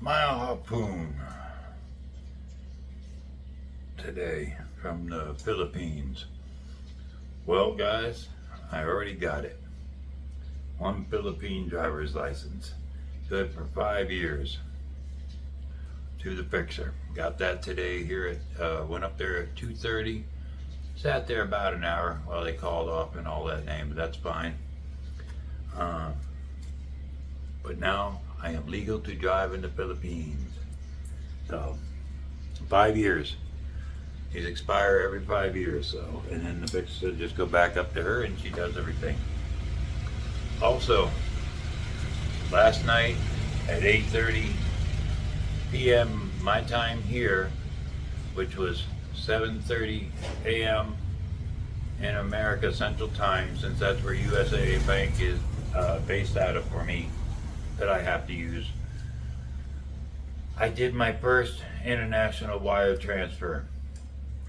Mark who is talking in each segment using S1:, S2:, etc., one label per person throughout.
S1: Mile Harpoon today from the Philippines. Well, guys, I already got it. One Philippine driver's license. Good for 5 years. To the fixer. Got that today here at, went up there at 2:30. Sat there about an hour while they called off and all that name, but that's fine. But now I am legal to drive in the Philippines. So, 5 years. These expire every 5 years, so, and then the fixer just go back up to her and she does everything. Also, last night at 8:30 p.m. my time here, which was 7:30 a.m. in America Central Time, since that's where USAA Bank is based out of for me, that I have to use. I did my first international wire transfer.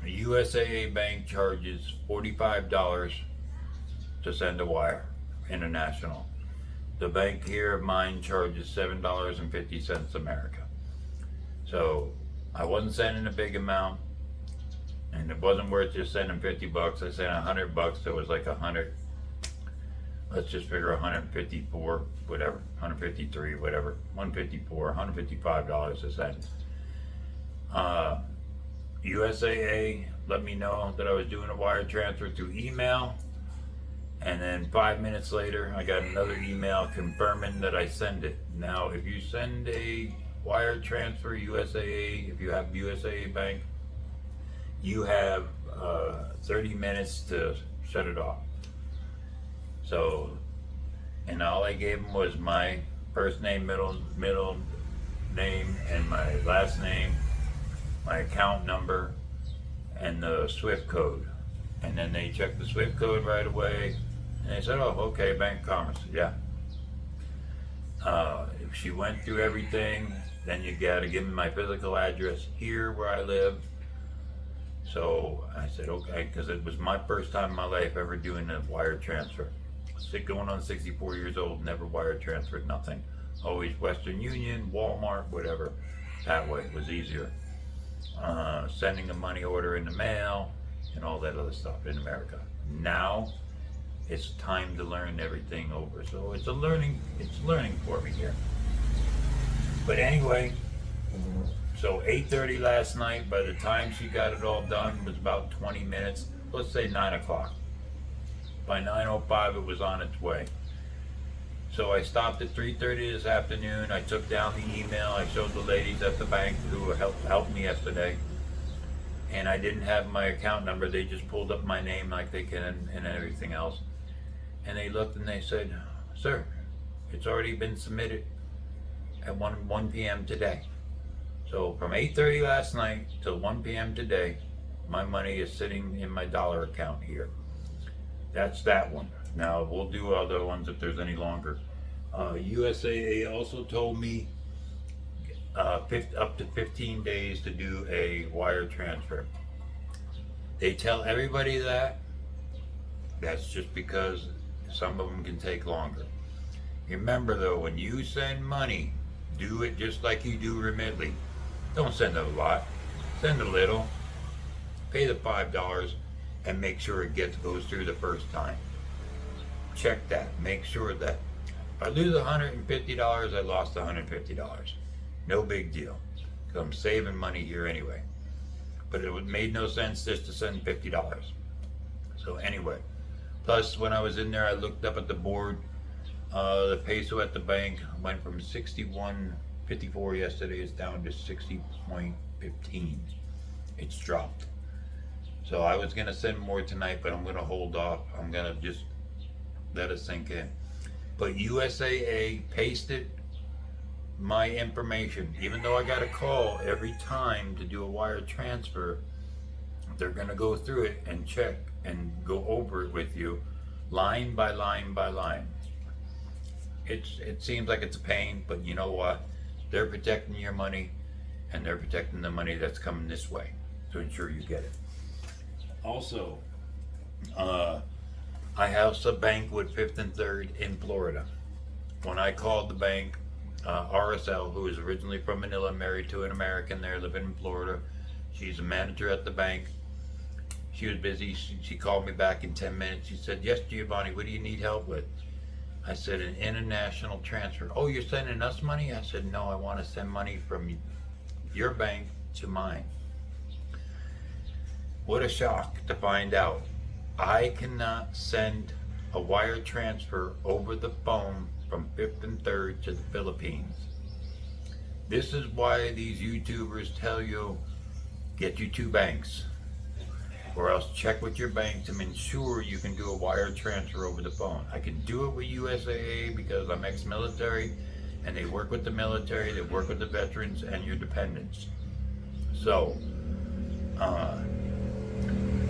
S1: USAA Bank charges $45 to send a wire international. The bank here of mine charges $7.50 America. So I wasn't sending a big amount, and it wasn't worth just sending $50. I sent $100. It was like 100. Let's just figure 154, whatever, 153, whatever, 154, $155 to send. USAA let me know that I was doing a wire transfer through email, and then 5 minutes later I got another email confirming that I send it. Now if you send a wire transfer USAA, if you have USAA Bank, you have 30 minutes to shut it off. So, and all I gave them was my first name, middle name, and my last name, my account number, and the SWIFT code. And then they checked the SWIFT code right away, and they said, "Oh, okay, Bank of Commerce, yeah." If she went through everything, then you gotta give me my physical address here where I live. So I said, okay, because it was my first time in my life ever doing a wire transfer. Going on 64 years old, never wire transferred, nothing. Always Western Union, Walmart, whatever. That way it was easier. Sending a money order in the mail and all that other stuff in America. Now it's time to learn everything over. So it's learning for me here. But anyway, so 8:30 last night, by the time she got it all done, was about 20 minutes. Let's say 9 o'clock. By 9:05 it was on its way. So I stopped at 3:30 this afternoon. I took down the email. I showed the ladies at the bank who helped me yesterday. And I didn't have my account number. They just pulled up my name like they can and everything else. And they looked and they said, "Sir, it's already been submitted at 1 p.m. today." So from 8:30 last night till 1 p.m. today, my money is sitting in my dollar account here. That's that one. Now we'll do other ones if there's any longer. USAA also told me up to 15 days to do a wire transfer. They tell everybody that. That's just because some of them can take longer. Remember though, when you send money, do it just like you do Remitly. Don't send a lot. Send a little. Pay the $5 and make sure it goes through the first time. Check that. Make sure that if I lose $150, I lost $150. No big deal. Because I'm saving money here anyway. But it made no sense just to send $50. So anyway. Plus, when I was in there, I looked up at the board. The peso at the bank went from 61.54 yesterday. It's down to 60.15. It's dropped. So I was gonna send more tonight, but I'm gonna hold off. I'm gonna just let it sink in. But USAA pasted my information. Even though I got a call every time to do a wire transfer, they're gonna go through it and check and go over it with you, line by line by line. It seems like it's a pain, but you know what? They're protecting your money, and they're protecting the money that's coming this way to ensure you get it. Also, I have a bank with Fifth and Third in Florida. When I called the bank, RSL, who is originally from Manila, married to an American there, living in Florida. She's a manager at the bank. She was busy. She called me back in 10 minutes. She said, "Yes, Giovanni, what do you need help with?" I said, "An international transfer." "Oh, you're sending us money?" I said, "No, I want to send money from your bank to mine." What a shock to find out. I cannot send a wire transfer over the phone from Fifth and Third to the Philippines. This is why these YouTubers tell you, get you two banks, or else check with your bank to ensure you can do a wire transfer over the phone. I can do it with USAA because I'm ex-military, and they work with the military, they work with the veterans and your dependents. So,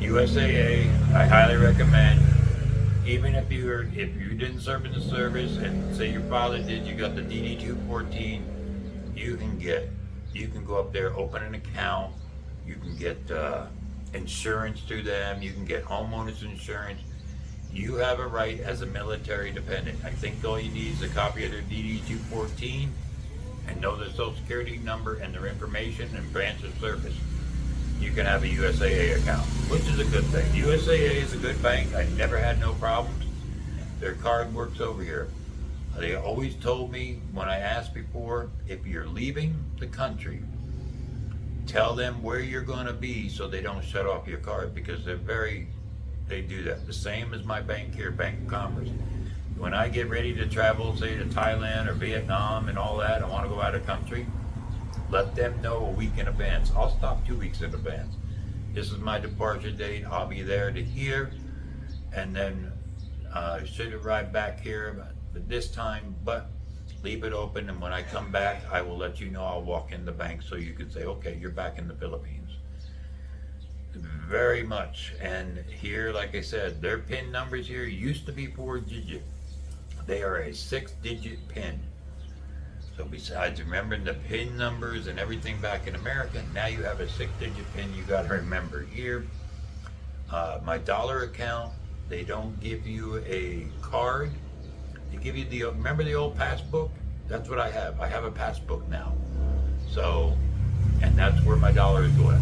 S1: USAA, I highly recommend. Even if you didn't serve in the service, and say your father did, you got the DD 214, you can go up there, open an account, you can get insurance through them, you can get homeowners insurance. You have a right as a military dependent. I think all you need is a copy of their DD 214 and know their social security number and their information and branch of service. You can have a USAA account, which is a good thing. USAA is a good bank. I never had no problems. Their card works over here. They always told me when I asked before, if you're leaving the country, tell them where you're going to be so they don't shut off your card, because they do that. The same as my bank here, Bank of Commerce. When I get ready to travel, say to Thailand or Vietnam and all that, I want to go out of country, let them know a week in advance. I'll stop 2 weeks in advance. This is my departure date. I'll be there to here, and then should arrive back here at this time, but leave it open, and when I come back, I will let you know. I'll walk in the bank so you can say, okay, you're back in the Philippines. Very much. And here, like I said, their PIN numbers here used to be 4-digit. They are a 6-digit PIN. So besides remembering the PIN numbers and everything back in America, now you have a 6-digit PIN you got to remember here. My dollar account, they don't give you a card. They give you remember the old passbook? That's what I have. I have a passbook now. So, and that's where my dollars go in.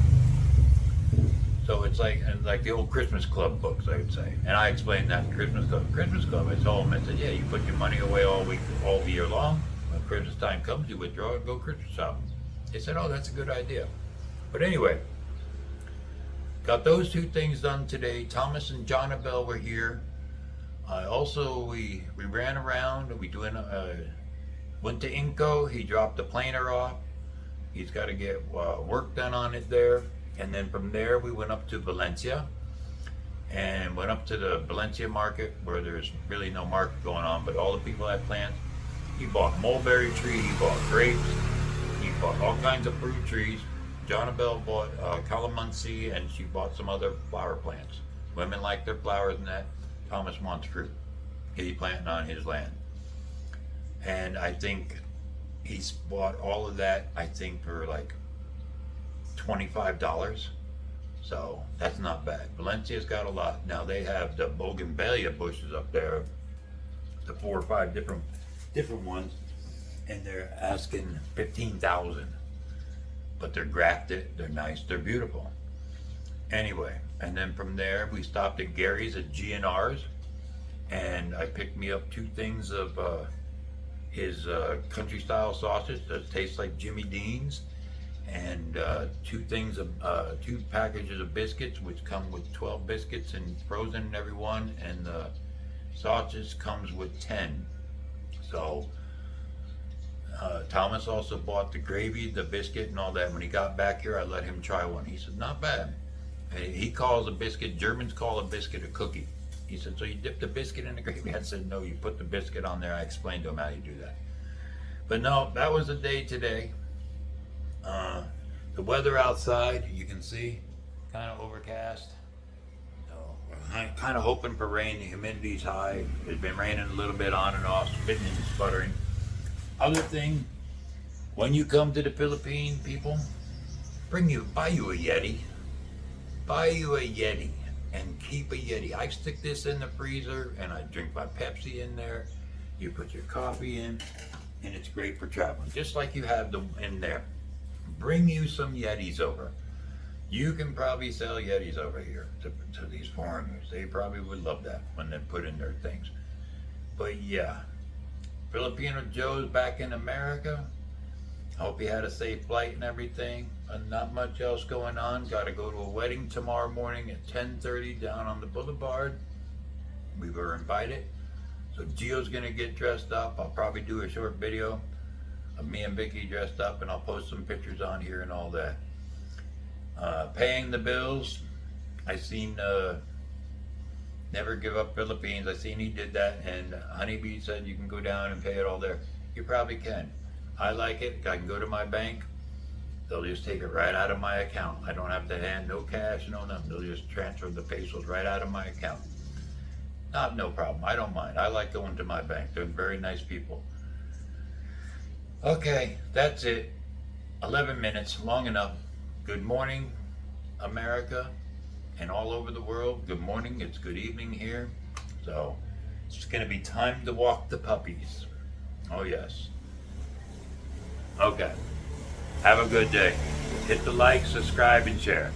S1: So it's like the old Christmas Club books, I would say. And I explained that Christmas Club. I told them, I said, yeah, you put your money away all year long. When Christmas time comes, you withdraw and go Christmas shopping. They said, oh, that's a good idea. But anyway, got those two things done today. Thomas and John Abel were here. We ran around. We went to Inco. He dropped the planer off. He's got to get work done on it there. And then from there, we went up to Valencia and went up to the Valencia market, where there's really no market going on, but all the people had plants. He bought mulberry tree, he bought grapes, he bought all kinds of fruit trees. Jonabelle bought calamansi, and she bought some other flower plants. Women like their flowers and that. Thomas wants fruit. He's planting on his land. And I think he's bought all of that, I think, for like $25. So that's not bad. Valencia's got a lot. Now they have the bougainvillea bushes up there, the 4 or 5 different ones, and they're asking $15,000. But they're grafted, they're nice, they're beautiful. Anyway, and then from there we stopped at Gary's at G&R's, and I picked me up 2 things of his country style sausage that tastes like Jimmy Dean's, and 2 packages of biscuits, which come with 12 biscuits and frozen in every one, and the sausage comes with 10. So Thomas also bought the gravy, the biscuit, and all that. When he got back here, I let him try one. He said, not bad. And he calls a biscuit, Germans call a biscuit a cookie. He said, so you dip the biscuit in the gravy? I said, no, you put the biscuit on there. I explained to him how you do that. But no, that was the day today. The weather outside, you can see, kind of overcast. So I'm kind of hoping for rain. The humidity's high. It's been raining a little bit on and off, spitting and sputtering. Other thing, when you come to the Philippines, people, buy you a Yeti. Buy you a Yeti and keep a Yeti. I stick this in the freezer and I drink my Pepsi in there. You put your coffee in. and it's great for traveling. Just like you have the in there. Bring you some Yetis over. You can probably sell Yetis over here to these foreigners. They probably would love that when they put in their things. But yeah, Filipino Joe's back in America. Hope you had a safe flight and everything. Not much else going on. Got to go to a wedding tomorrow morning at 10:30 down on the boulevard. We were invited. So Gio's gonna get dressed up. I'll probably do a short video of me and Vicky dressed up, and I'll post some pictures on here and all that. Paying the bills. I seen Never Give Up Philippines. I seen he did that, and Honeybee said you can go down and pay it all there. You probably can. I like it. I can go to my bank. They'll just take it right out of my account. I don't have to hand no cash, no nothing. They'll just transfer the pesos right out of my account. No problem. I don't mind. I like going to my bank. They're very nice people. Okay, that's it. 11 minutes, long enough. Good morning, America, and all over the world. Good morning. It's good evening here. So it's going to be time to walk the puppies. Oh, yes. Okay. Have a good day. Hit the like, subscribe, and share.